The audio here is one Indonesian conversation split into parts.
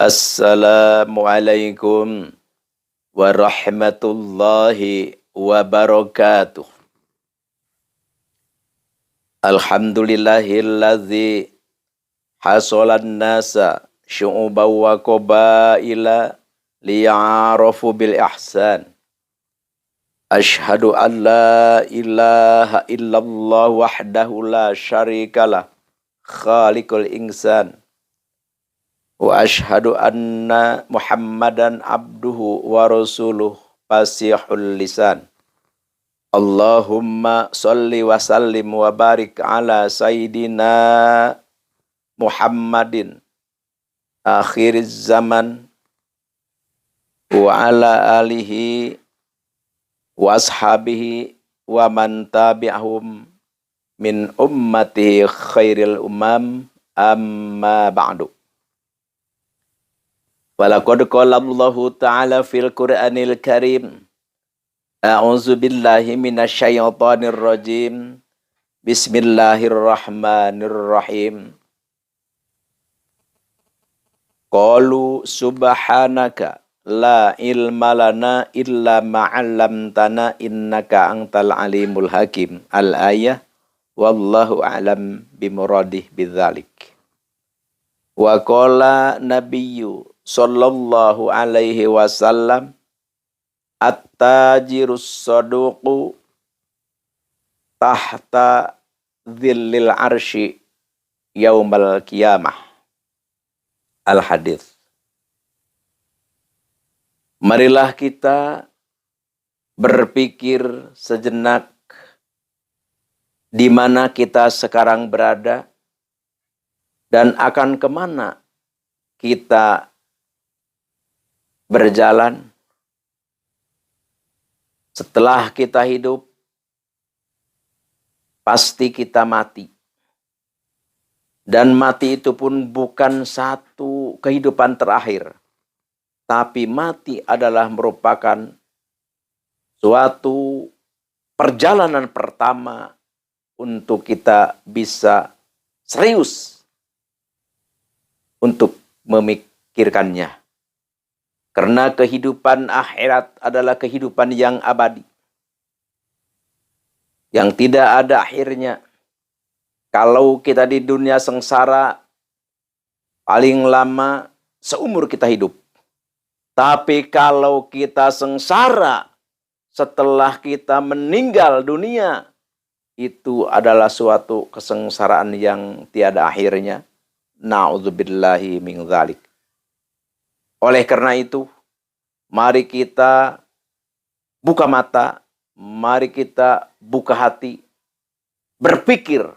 Assalamualaikum warahmatullahi wabarakatuh. Alhamdulillahilladzi hasolan nasa syu'uban wa qabaila liya'arafu bil ihsan. Ashhadu an la ilaha illallah wahdahu la syarikalah khaliqul insan. Wa ashhadu anna Muhammadan abduhu wa rasuluh fasihul lisan. Allahumma salli wa sallim wa barik ala sayyidina Muhammadin akhiriz zaman wa ala alihi wa ashabihi wa man tabi'ahum min ummati khairil umam amma ba'du. Walaqad qala Allahu ta'ala fil Qur'anil Karim, a'udzu billahi minasyaitonir rajim. Bismillahirrahmanirrahim. Qalu subhanaka la ilma lana illa ma 'allamtana innaka antal alimul hakim. Al-ayah. Wallahu a'lam bimuradih bidzalik. Wa qala nabiyyu sallallahu alaihi wasallam, at-tajirus saduqu tahta dhillil arsy yaumal qiyamah. Al-hadits. Marilah kita berpikir sejenak di mana kita sekarang berada dan akan kemana kita berjalan setelah kita hidup. Pasti kita mati. Dan mati itu pun bukan satu kehidupan terakhir. Tapi mati adalah merupakan suatu perjalanan pertama untuk kita bisa serius untuk memikirkannya. Karena kehidupan akhirat adalah kehidupan yang abadi, yang tidak ada akhirnya. Kalau kita di dunia sengsara, paling lama seumur kita hidup. Tapi kalau kita sengsara setelah kita meninggal dunia, itu adalah suatu kesengsaraan yang tiada akhirnya. Na'udzubillahi min dzalik. Oleh karena itu, mari kita buka mata, mari kita buka hati, berpikir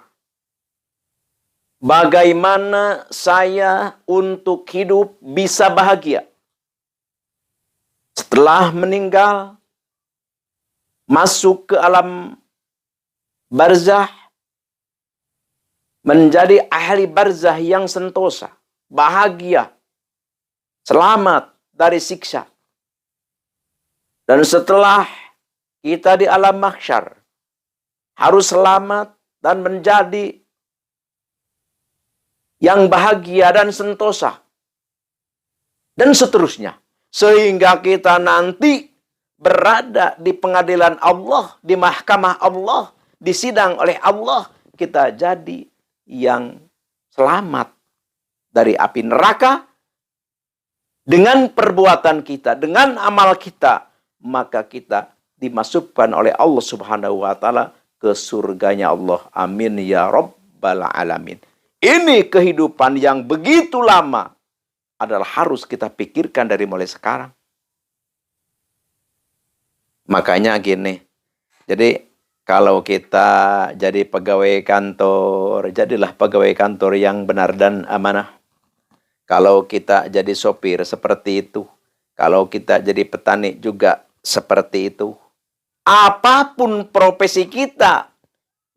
bagaimana saya untuk hidup bisa bahagia. Setelah meninggal, masuk ke alam barzah, menjadi ahli barzah yang sentosa, bahagia, selamat dari siksa. Dan setelah kita di alam mahsyar, harus selamat dan menjadi yang bahagia dan sentosa. Dan seterusnya. Sehingga kita nanti berada di pengadilan Allah, di mahkamah Allah, disidang oleh Allah. Kita jadi yang selamat dari api neraka. Dengan perbuatan kita, dengan amal kita, maka kita dimasukkan oleh Allah Subhanahu wa Ta'ala ke surganya Allah. Amin ya Rabbal alamin. Ini kehidupan yang begitu lama adalah harus kita pikirkan dari mulai sekarang. Makanya gini, jadi kalau kita jadi pegawai kantor, jadilah pegawai kantor yang benar dan amanah. Kalau kita jadi sopir seperti itu, kalau kita jadi petani juga seperti itu. Apapun profesi kita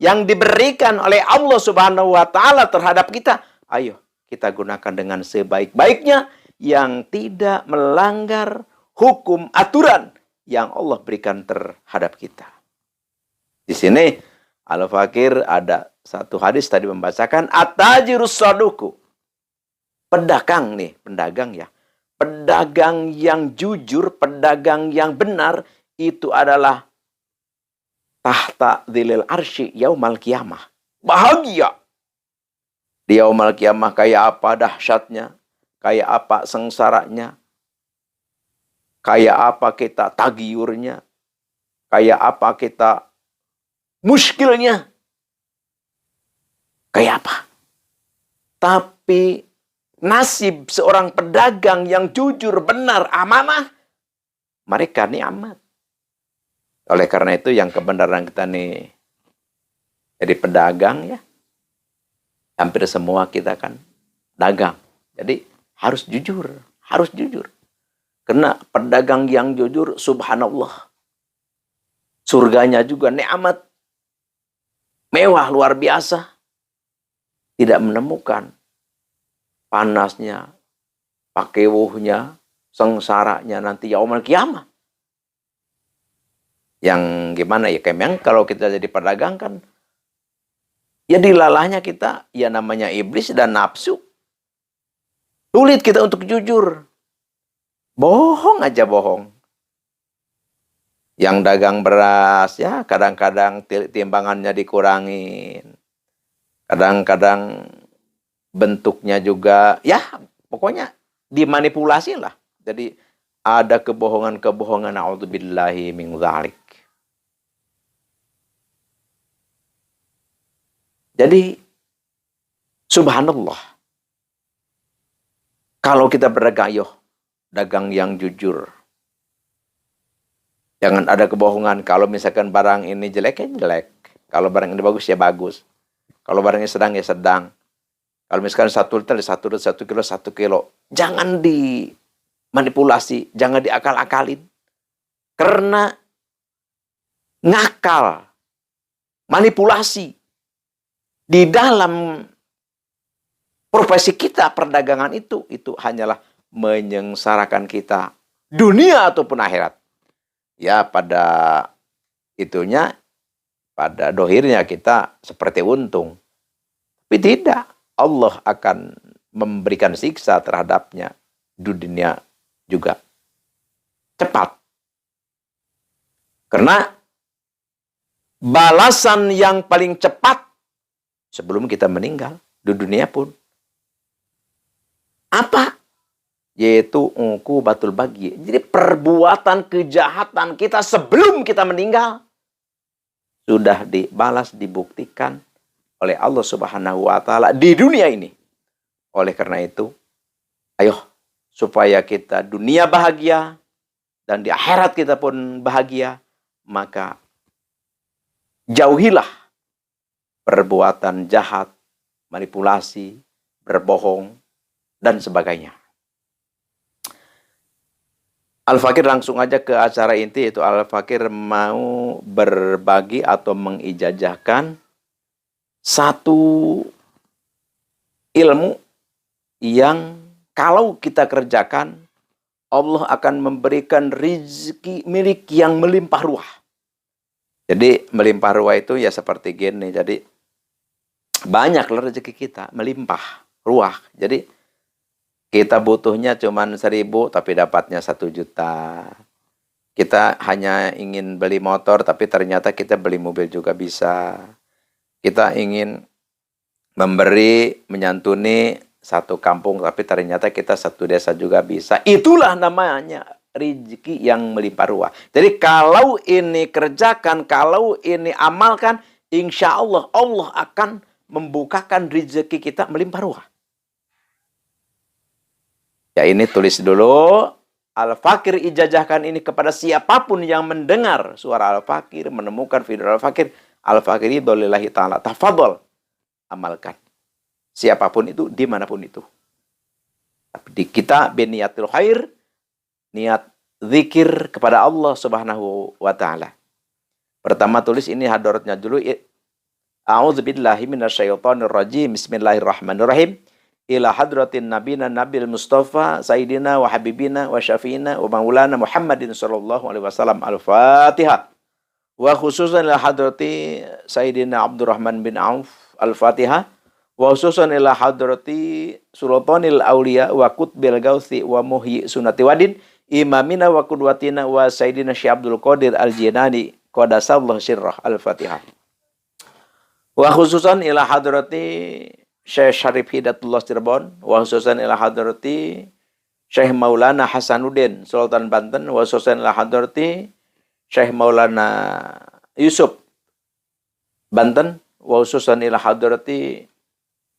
yang diberikan oleh Allah Subhanahu wa Ta'ala terhadap kita, ayo kita gunakan dengan sebaik-baiknya yang tidak melanggar hukum aturan yang Allah berikan terhadap kita. Di sini Al-Fakir ada satu hadis tadi membacakan at-tajirus saduku. Pedagang nih, pedagang ya. pedagang yang jujur, pedagang yang benar, itu adalah tahta dzilil arsy yaumal qiyamah. Bahagia. Di yaumal qiyamah kayak apa dahsyatnya, kayak apa sengsaranya, kayak apa kita tagiurnya, kayak apa kita muskilnya, kayak apa. Tapi nasib seorang pedagang yang jujur, benar, amanah, mereka nikmat. Oleh karena itu yang kebenaran kita nih jadi pedagang ya. Hampir semua kita kan dagang. Jadi harus jujur, harus jujur. Karena pedagang yang jujur, subhanallah, surganya juga nikmat, mewah luar biasa. Tidak menemukan panasnya, pakewuhnya, sengsaranya nanti yaumul qiyamah. Yang gimana ya, memang kalau kita jadi pedagang kan, ya dilalahnya kita, ya namanya iblis dan nafsu. Sulit kita untuk jujur. Bohong aja bohong. Yang dagang beras, ya kadang-kadang timbangannya dikurangin. Kadang-kadang bentuknya juga, ya pokoknya dimanipulasi lah. Jadi ada kebohongan-kebohongan, a'udzubillahi min dzalik. Jadi subhanallah, kalau kita berdagang, ayo dagang yang jujur. Jangan ada kebohongan. Kalau misalkan barang ini jelek, ya jelek. Kalau barang ini bagus, ya bagus. Kalau barangnya sedang, ya sedang. Kalau misalkan 1 liter, 1 kilo, 1 kilo. Jangan dimanipulasi, jangan diakal-akalin. Karena ngakal, manipulasi di dalam profesi kita, perdagangan itu hanyalah menyengsarakan kita dunia ataupun akhirat. Ya pada itunya, pada dohirnya kita seperti untung. Tapi tidak, Allah akan memberikan siksa terhadapnya di dunia juga. Cepat. Karena balasan yang paling cepat sebelum kita meninggal di dunia pun apa? Yaitu uqubatul bagi. Jadi perbuatan kejahatan kita sebelum kita meninggal sudah dibalas, dibuktikan oleh Allah Subhanahu wa taala di dunia ini. Oleh karena itu, ayo supaya kita dunia bahagia dan di akhirat kita pun bahagia, maka jauhilah perbuatan jahat, manipulasi, berbohong, dan sebagainya. Al-Fakir langsung aja ke acara inti, yaitu Al-Fakir mau berbagi atau mengijazahkan satu ilmu yang kalau kita kerjakan, Allah akan memberikan rezeki milik yang melimpah ruah. Jadi melimpah ruah itu ya seperti gini, jadi banyaklah rezeki kita, melimpah ruah. Jadi kita butuhnya cuma 1.000 tapi dapatnya 1 juta. Kita hanya ingin beli motor tapi ternyata kita beli mobil juga bisa. Kita ingin memberi, menyantuni satu kampung tapi ternyata kita satu desa juga bisa. Itulah namanya rezeki yang melimpah ruah. Jadi kalau ini kerjakan, kalau ini amalkan, insya Allah Allah akan membukakan rezeki kita melimpah ruah. Ya ini tulis dulu. Al-Fakir ijazahkan ini kepada siapapun yang mendengar suara Al-Fakir, menemukan video Al-Fakir. Al-Fakir idholillahi ta'ala. Tafadhol. Amalkan. Siapapun itu, dimanapun itu. Tapi kita biniatil khair, niat zikir kepada Allah Subhanahu wa ta'ala. Pertama tulis ini hadaratnya dulu. A'udzubillahi minasyaitonir rajim. Bismillahirrahmanirrahim. Ila hadratin nabina nabil mustafa sayyidina wa habibina wa syafiina wa maulana Muhammadin sallallahu alaihi wasallam. Al-Fatihah. Wa khususan ila hadrati sayyidina Abdurrahman bin Auf. Al-Fatihah. wa khususan ila hadrati sultanil auliya wa qutbil gausi wa muhyi sunnati wadin imamina wa qudwatina wa sayyidina Syekh Abdul Qadir Al-Jilani qadasallahu sirrah. Al-Fatihah. Wa khususan ila hadrati Syekh Syarif Hidayatullah Cirebon wa khususan ila hadrati Syekh Maulana Hasanuddin Sultan Banten wa khususan ila hadrati Syekh Maulana Yusuf Banten wa khususan ila hadrati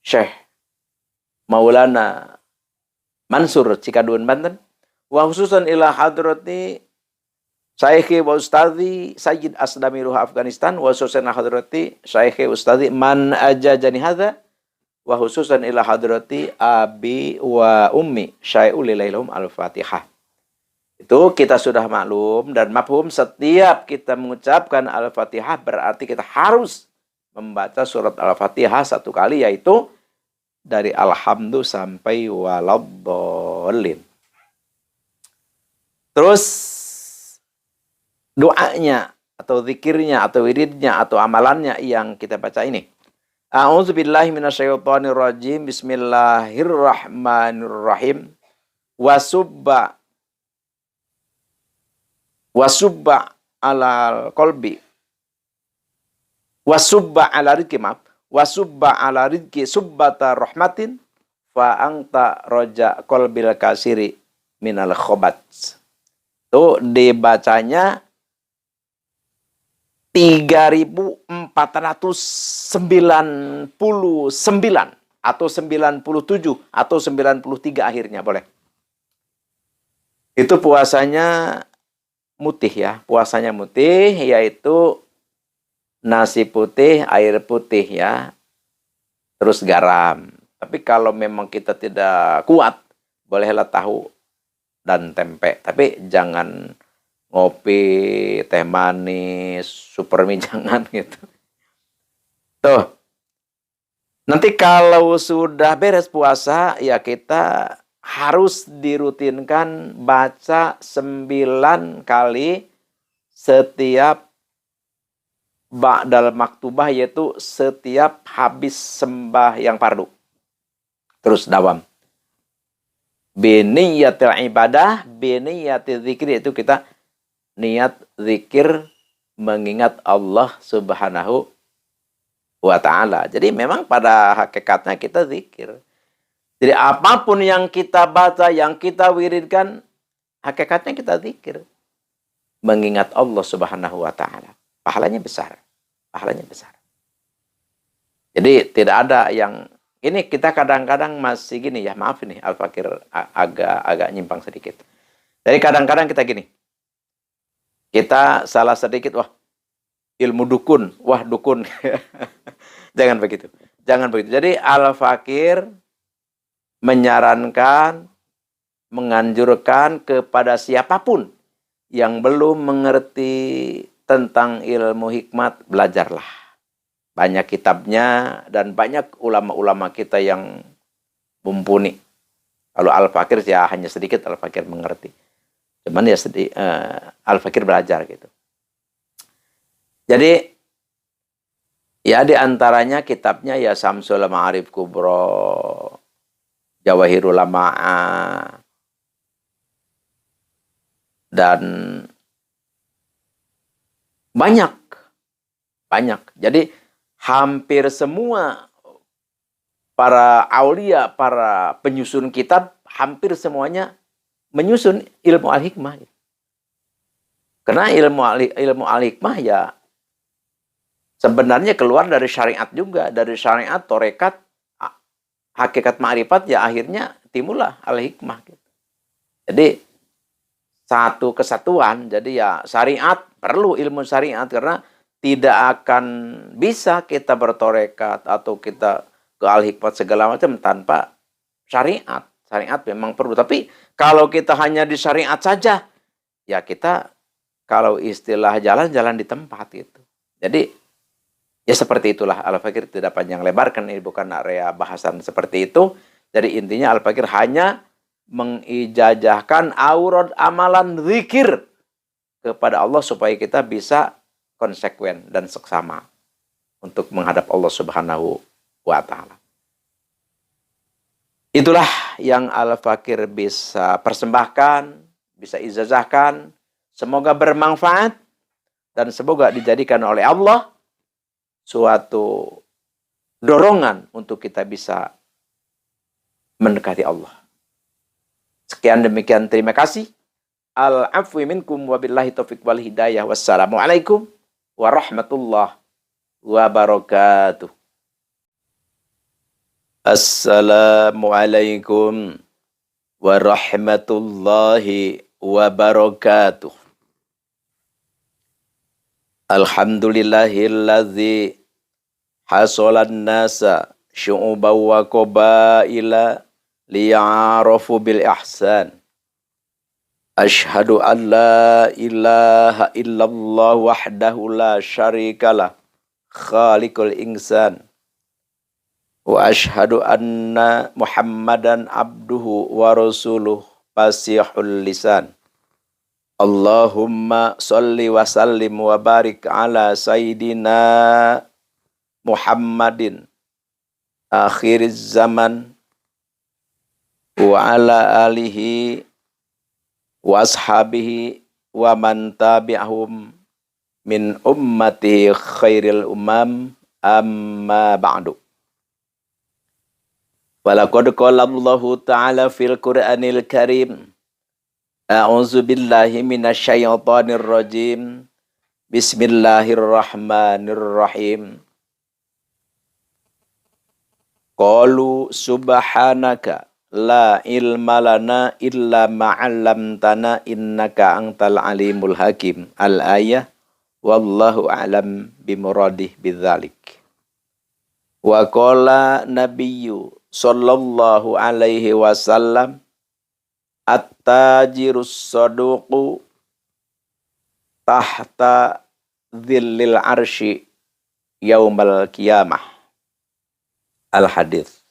Syekh Maulana Mansur Cikadun Banten wa khususan ila hadrati Syekh wa Ustadzi Sayyid Asdami Ruha Afghanistan wa khususan ila hadrati Syekh Ustadzi Man Ajajani Hadza wa khususan ila hadrati abi wa ummi Syai'ul ilaihum. Al-Fatihah. Itu kita sudah maklum dan mafhum, setiap kita mengucapkan Al-Fatihah berarti kita harus membaca surat Al-Fatihah satu kali, yaitu dari Alhamdu sampai Waladdallin. Terus doanya atau zikirnya atau wiridnya atau amalannya yang kita baca ini. A'udzubillahi minasyaitonirrajim. Bismillahirrahmanirrahim. Wasubba ala qalbi. Wasubba ala rizki, maaf. Wasubba ala rizki subbata rahmatin fa anta roja qalbil kasiri minal khobat. Itu dibacanya 3.499 atau 97 atau 93 akhirnya boleh. Itu puasanya mutih ya, puasanya mutih, yaitu nasi putih, air putih ya, terus garam. Tapi kalau memang kita tidak kuat, bolehlah tahu dan tempe. Tapi jangan ngopi, teh manis, supermi, jangan gitu. Tuh. Nanti kalau sudah beres puasa, ya kita harus dirutinkan baca 9 kali setiap ba'dal maktubah, yaitu setiap habis sembahyang fardu. Terus dawam. Biniyatil ibadah, biniyatil zikri, itu kita niat zikir mengingat Allah Subhanahu wa ta'ala. Jadi memang pada hakikatnya kita zikir. Jadi apapun yang kita baca, yang kita wiridkan, hakikatnya kita zikir. Mengingat Allah Subhanahu wa ta'ala. Pahalanya besar. Pahalanya besar. Jadi tidak ada yang... Ini kita kadang-kadang masih gini ya, maaf ini Al-Fakir agak nyimpang sedikit. Jadi kadang-kadang kita gini. Kita salah sedikit, wah ilmu dukun, wah dukun. Jangan begitu. Jangan begitu. Jadi Al-Fakir menyarankan, menganjurkan kepada siapapun yang belum mengerti tentang ilmu hikmat, belajarlah. Banyak kitabnya dan banyak ulama-ulama kita yang mumpuni. Kalau Al-Fakir ya hanya sedikit Al-Fakir mengerti. Cuman ya Al-Fakir belajar gitu. Jadi ya di antaranya kitabnya ya Samsul Ma'arif Kubro, Jawahirul Lama'ah, dan banyak. Jadi hampir semua para aulia, para penyusun kitab, hampir semuanya menyusun ilmu al-hikmah. Karena ilmu al-hikmah ya sebenarnya keluar dari syariat juga. Dari syariat, torekat, hakikat ma'rifat, ya akhirnya timbullah al-hikmah. Jadi satu kesatuan. Jadi ya syariat, perlu ilmu syariat. Karena tidak akan bisa kita bertorekat atau kita ke al-hikmat segala macam tanpa syariat. Syariat memang perlu. Tapi kalau kita hanya di syariat saja, ya kita kalau istilah jalan-jalan di tempat gitu. Jadi ya seperti itulah. Al-Fakir tidak panjang lebar, kan ini bukan area bahasan seperti itu. Jadi intinya Al-Fakir hanya mengijazahkan aurad amalan zikir kepada Allah supaya kita bisa konsekuen dan seksama untuk menghadap Allah Subhanahu wa ta'ala. Itulah yang Al-Fakir bisa persembahkan, bisa ijazahkan. Semoga bermanfaat dan semoga dijadikan oleh Allah suatu dorongan untuk kita bisa mendekati Allah. Sekian demikian, terima kasih. Al-afwi minkum wabillahi taufiq wal hidayah. Wassalamualaikum warahmatullahi wabarakatuh. Assalamualaikum warahmatullahi wabarakatuh. Alhamdulillahilladzi hasolan nasa syu'uban wa qabaila liya'arafu bil ihsan. Ashhadu an la ilaha illallah wahdahu la syarikalah khaliqul insan. Wa ashhadu anna Muhammadan abduhu wa rasuluh fasihul lisan. Allahumma salli wa sallim wa barik ala sayyidina Muhammadin akhiriz zaman wa ala alihi wa ashabihi wa man tabi'ahum min ummati khairil umam amma ba'du. Walaqad qala Allahu ta'ala fil Qur'anil Karim, a'udzu billahi minasyaitonir rajim. Bismillahirrahmanirrahim. Qalu subhanaka la ilma lana illa ma 'allamtana innaka antal alimul hakim. Al-ayah. Wallahu a'lam bimuradih bidzalik. Wa qala nabiyyu sallallahu alaihi wasallam, at-tajirus saduqu tahta dhillil arsy yaumal qiyamah. Al-hadits.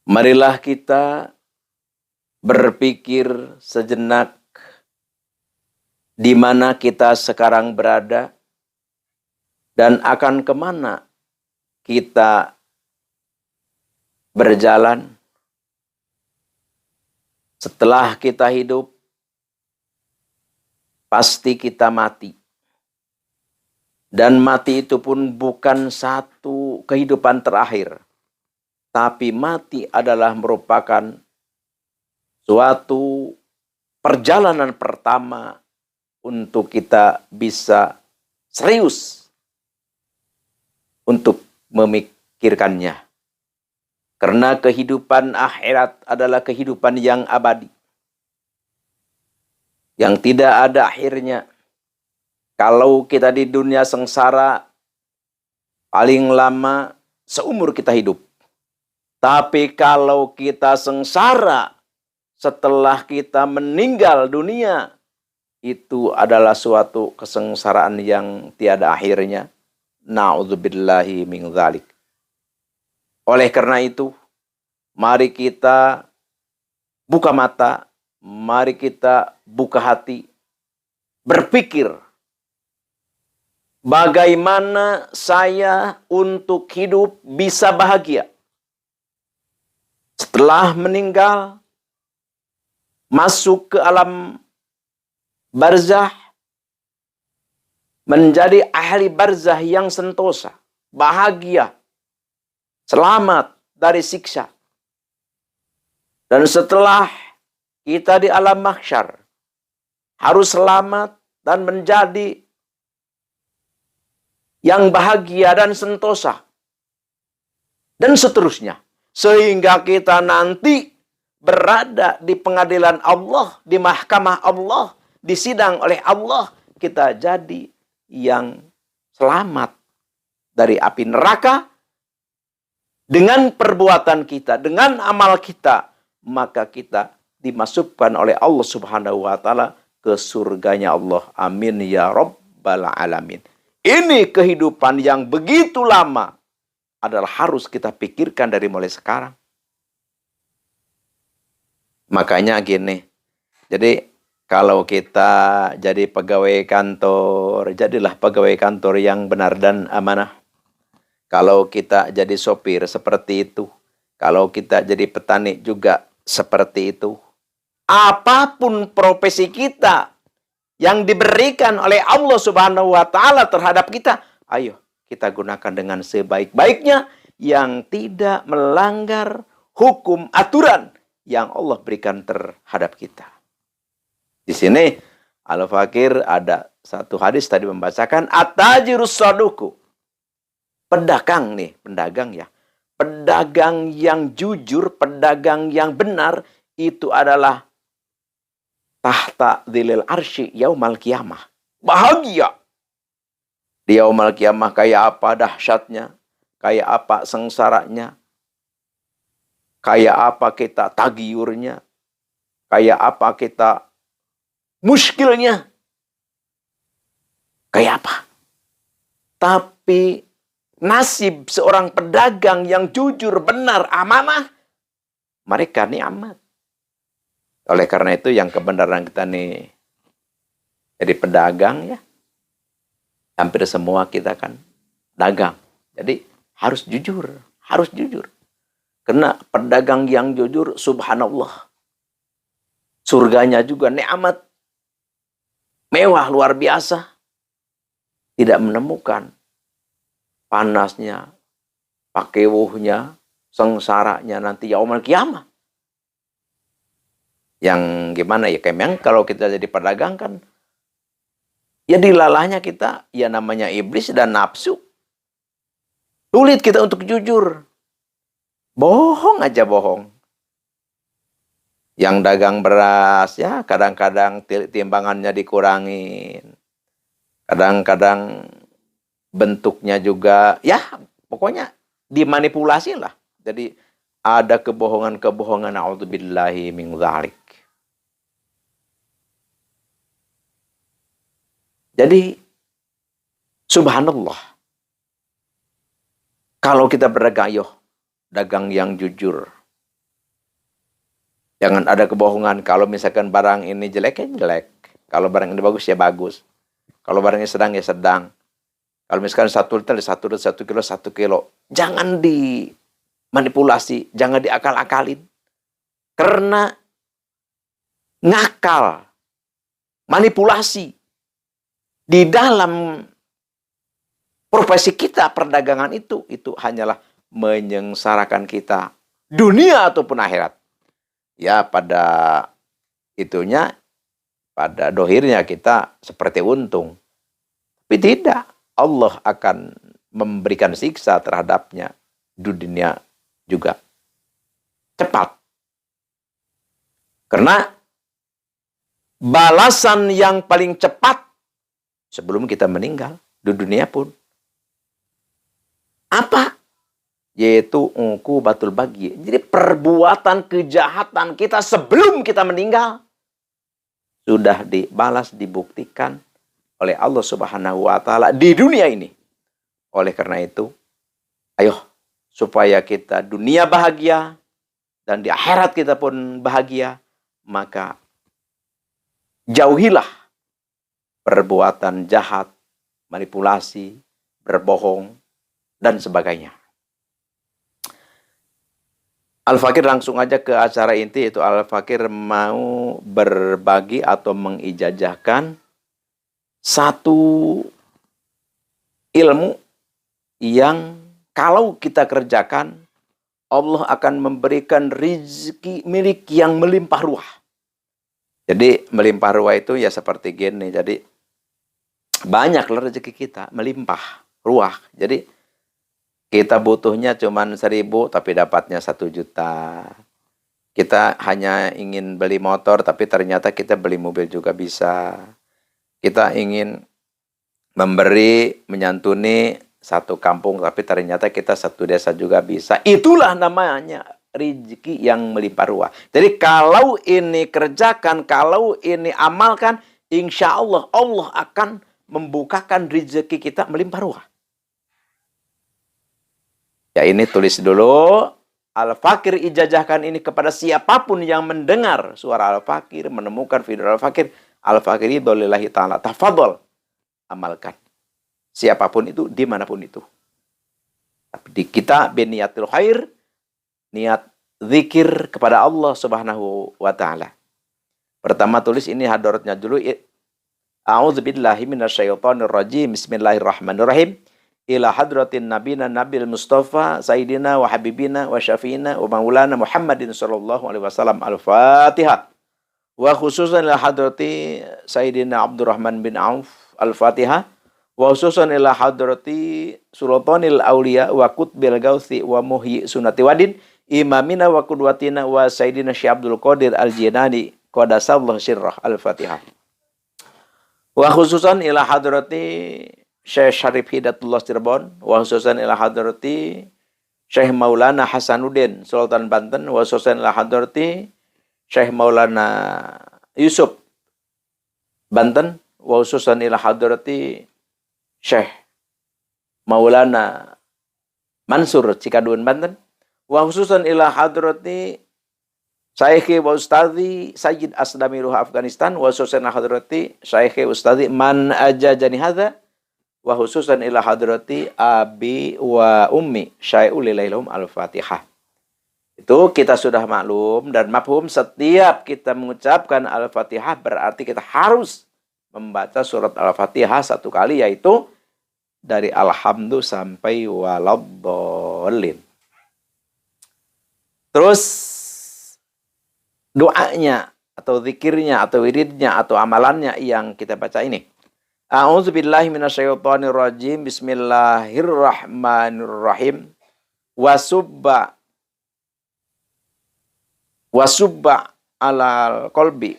Marilah kita berpikir sejenak di mana kita sekarang berada dan akan kemana kita berjalan setelah kita hidup. Pasti kita mati. Dan mati itu pun bukan satu kehidupan terakhir. Tapi mati adalah merupakan suatu perjalanan pertama untuk kita bisa serius untuk memikirkannya. Karena kehidupan akhirat adalah kehidupan yang abadi, yang tidak ada akhirnya. Kalau kita di dunia sengsara, paling lama seumur kita hidup. Tapi kalau kita sengsara setelah kita meninggal dunia, itu adalah suatu kesengsaraan yang tiada akhirnya. Na'udzubillahi min dzalik. Oleh karena itu, mari kita buka mata, mari kita buka hati, berpikir, bagaimana saya untuk hidup bisa bahagia. Setelah meninggal, masuk ke alam barzah, menjadi ahli barzah yang sentosa, bahagia, selamat dari siksa. Dan setelah kita di alam mahsyar, harus selamat dan menjadi yang bahagia dan sentosa. Dan seterusnya. Sehingga kita nanti berada di pengadilan Allah, di mahkamah Allah, disidang oleh Allah, kita jadi yang selamat dari api neraka. Dengan perbuatan kita, dengan amal kita, maka kita dimasukkan oleh Allah Subhanahu wa taala ke surganya Allah. Amin ya rabbal alamin. Ini kehidupan yang begitu lama adalah harus kita pikirkan dari mulai sekarang. Makanya gini. Jadi kalau kita jadi pegawai kantor, jadilah pegawai kantor yang benar dan amanah. Kalau kita jadi sopir seperti itu, Kalau kita jadi petani juga seperti itu. Apapun profesi kita yang diberikan oleh Allah Subhanahu wa taala terhadap kita, ayo kita gunakan dengan sebaik-baiknya yang tidak melanggar hukum aturan yang Allah berikan terhadap kita. Di sini Al-Fakir ada satu hadis tadi membacakan at-tajirus saduku. Pedagang nih, pedagang ya. Pedagang yang jujur, pedagang yang benar itu adalah tahta dzilil arsy yaumal qiyamah. Bahagia. Di yaumal qiyamah kayak apa dahsyatnya, kayak apa sengsaranya, kayak apa kita tagiurnya, kayak apa kita muskilnya, kayak apa. Tapi nasib seorang pedagang yang jujur, benar, amanah, mereka nikmat. Oleh karena itu yang kebenaran kita nih jadi pedagang ya. Hampir semua kita kan dagang. Jadi harus jujur, harus jujur. Karena pedagang yang jujur, subhanallah. Surganya juga nikmat. Mewah luar biasa. Tidak menemukan panasnya, pakewuhnya, sengsaranya nanti yaumul qiyamah. Yang gimana ya, kayak kalau kita jadi pedagang kan, ya dilalahnya kita, ya namanya iblis dan nafsu. Sulit kita untuk jujur. Bohong aja bohong. Yang dagang beras, ya kadang-kadang timbangannya dikurangin. Kadang-kadang bentuknya juga, ya pokoknya dimanipulasi lah. Jadi ada kebohongan-kebohongan, a'udzubillahi min dzalik. Jadi, subhanallah. Kalau kita berdagang, ayo, dagang yang jujur. Jangan ada kebohongan. Kalau misalkan barang ini jelek, ya jelek. Kalau barang ini bagus, ya bagus. Kalau barangnya sedang, ya sedang. Kalau misalkan 1 liter, 1 kilo, 1 kilo. Jangan dimanipulasi, jangan diakal-akalin. Karena ngakal, manipulasi, di dalam profesi kita, perdagangan itu hanyalah menyengsarakan kita dunia ataupun akhirat. Ya pada itunya, pada dohirnya kita seperti untung. Tapi tidak, Allah akan memberikan siksa terhadapnya di dunia juga. Cepat. Karena balasan yang paling cepat sebelum kita meninggal di dunia pun apa? Yaitu uqubatul bagi. Jadi perbuatan kejahatan kita sebelum kita meninggal sudah dibalas, dibuktikan oleh Allah Subhanahu wa taala di dunia ini. Oleh karena itu, ayo supaya kita dunia bahagia dan di akhirat kita pun bahagia, maka jauhilah perbuatan jahat, manipulasi, berbohong, dan sebagainya. Al-Fakir langsung aja ke acara inti, yaitu Al-Fakir mau berbagi atau mengijazahkan satu ilmu yang kalau kita kerjakan, Allah akan memberikan rezeki milik yang melimpah ruah. Jadi melimpah ruah itu ya seperti gini. Jadi banyaklah rezeki kita melimpah ruah. Jadi kita butuhnya cuma 1.000 tapi dapatnya 1 juta. Kita hanya ingin beli motor tapi ternyata kita beli mobil juga bisa. Kita ingin memberi, menyantuni satu kampung tapi ternyata kita satu desa juga bisa. Itulah namanya rezeki yang melimpah ruah. Jadi kalau ini kerjakan, kalau ini amalkan, insya Allah Allah akan membukakan rezeki kita melimpah ruah. Ya ini tulis dulu. Al-Fakir ijazahkan ini kepada siapapun yang mendengar suara Al-Fakir, menemukan video Al-Fakir. Al-Fakir idholillahi ta'ala. Tafadhol. Amalkan. Siapapun itu, dimanapun itu. Tapi di kita biniyatil khair, niat zikir kepada Allah Subhanahu wa taala. Pertama tulis ini hadaratnya dulu. A'udzubillahi minasyaitonir rajim. Bismillahirrahmanirrahim. Ila hadratin nabina nabil mustafa sayyidina wa habibina wa syafiina wa maulana Muhammadin sallallahu alaihi wasallam. Al-Fatihah. Wa khususan ila hadrati sayyidina Abdurrahman bin Auf. Al-Fatihah. Wa khususan ila hadrati Sultanil Auliya wa Qutbil Gausi wa Muhyi Sunnati Wadin imamina wa qudwatina wa sayyidina Syekh Abdul Qadir Al-Jilani qadasallahu sirrah. Al-Fatihah. Wa khususan ila hadrati Syekh Syarif Hidayatullah Cirebon wa khususan ila hadrati Syekh Maulana Hasanuddin Sultan Banten wa khususan ila hadrati Syekh Maulana Yusuf Banten wa khususan ila hadrati Syekh Maulana Mansur Cikadun Banten wa khususan ila hadrati Syekh wa Ustadhi Sayyid Asdami Ruh Afghanistan wa khususan ila hadrati Syekh Ustadhi Man Ajajani Hadza wa khususan ila hadrati Abi wa Ummi Syai'ul Ilaihum. Al-Fatihah. Itu kita sudah maklum dan mafhum, setiap kita mengucapkan Al-Fatihah berarti kita harus membaca surat Al-Fatihah satu kali, yaitu dari Alhamdu sampai Waladdallin. Terus doanya atau zikirnya atau wiridnya atau amalannya yang kita baca ini. A'udzubillahi minasyaitonirrajim. Bismillahirrahmanirrahim. Wasubba alal qalbi.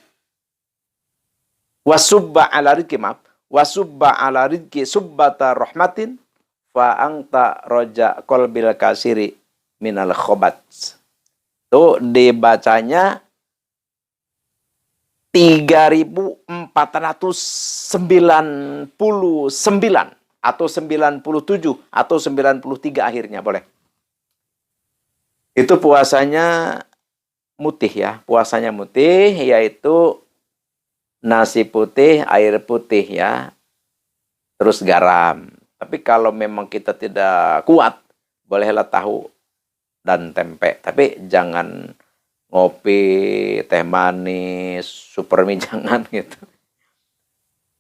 Wasubba ala rizki, maaf. Wasubba ala rizki subbata rahmatin fa anta roja qalbil kasiri minal khobat. Itu dibacanya 3.499 atau 97 atau 93 akhirnya boleh. Itu puasanya mutih ya, puasanya mutih, yaitu nasi putih, air putih ya, terus garam. Tapi kalau memang kita tidak kuat, bolehlah tahu dan tempe. Tapi jangan ngopi, teh manis, supermi, jangan gitu.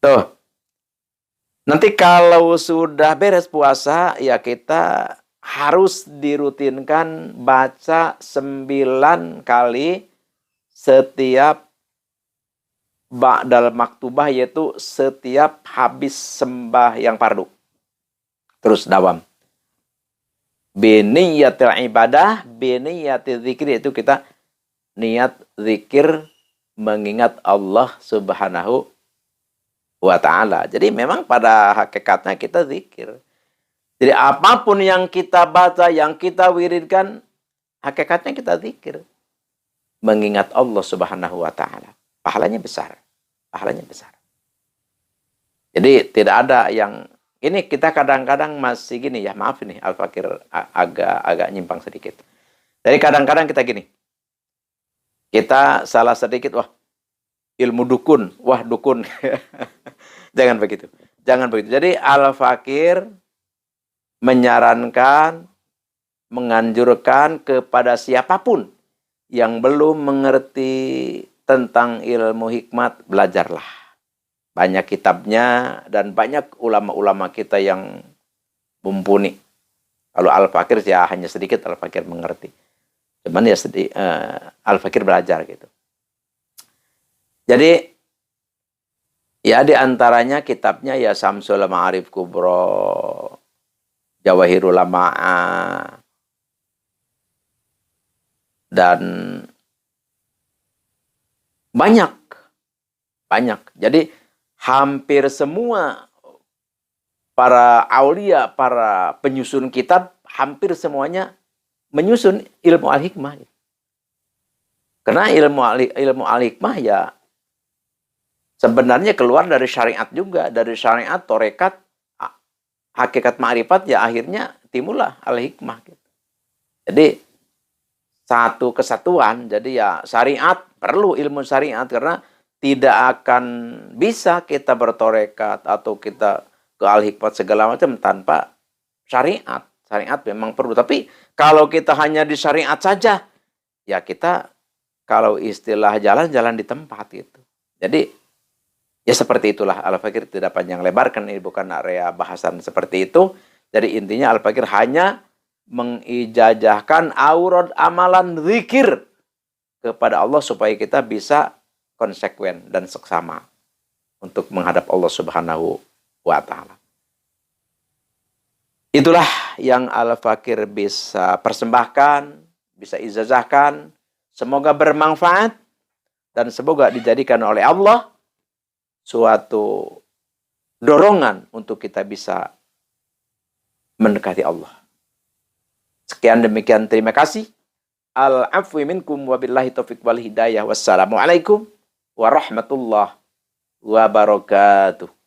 Tuh. Nanti kalau sudah beres puasa, ya kita harus dirutinkan baca 9 kali setiap ba'dal maktubah, yaitu setiap habis sembahyang fardu. Terus dawam. Biniyatil ibadah, biniyatil zikri, itu kita niat zikir mengingat Allah Subhanahu wa ta'ala. Jadi memang pada hakikatnya kita zikir. Jadi apapun yang kita baca, yang kita wiridkan, hakikatnya kita zikir mengingat Allah Subhanahu wa ta'ala. Pahalanya besar. Pahalanya besar. Jadi tidak ada yang ini, kita kadang-kadang masih gini ya, maaf ini Al-Fakir agak nyimpang sedikit. Jadi kadang-kadang kita gini. Kita salah sedikit, wah ilmu dukun, wah dukun. Jangan begitu. Jangan begitu. Jadi Al-Fakir menyarankan, menganjurkan kepada siapapun yang belum mengerti tentang ilmu hikmat, belajarlah. Banyak kitabnya dan banyak ulama-ulama kita yang mumpuni. Kalau Al-Fakir ya hanya sedikit Al-Fakir mengerti. Cuman ya Al-Fakir belajar gitu. Jadi ya di antaranya kitabnya ya Samsul Ma'arif Kubro, Jawahirul Lama'ah, dan banyak. Jadi hampir semua para aulia, para penyusun kitab, hampir semuanya menyusun ilmu al-hikmah. Karena ilmu al-hikmah ya sebenarnya keluar dari syariat juga, dari syariat, torekat, hakikat ma'rifat, ya akhirnya timbullah al-hikmah. Jadi satu kesatuan. Jadi ya syariat, perlu ilmu syariat, karena tidak akan bisa kita bertorekat atau kita ke al-hikmat segala macam tanpa syariat. Syariat memang perlu. Tapi kalau kita hanya di syariat saja, ya kita kalau istilah jalan-jalan di tempat itu. Jadi ya seperti itulah Al-Fakir, tidak panjang lebar kan ini bukan area bahasan seperti itu. Jadi intinya Al-Fakir hanya mengijazahkan aurad amalan zikir kepada Allah supaya kita bisa konsekuen dan seksama untuk menghadap Allah Subhanahu wa taala. Itulah yang Al-Fakir bisa persembahkan, bisa ijazahkan. Semoga bermanfaat dan semoga dijadikan oleh Allah suatu dorongan untuk kita bisa mendekati Allah. Sekian demikian, terima kasih. Al-afwi minkum wabillahi taufiq wal hidayah. Wassalamualaikum warahmatullahi wabarakatuh.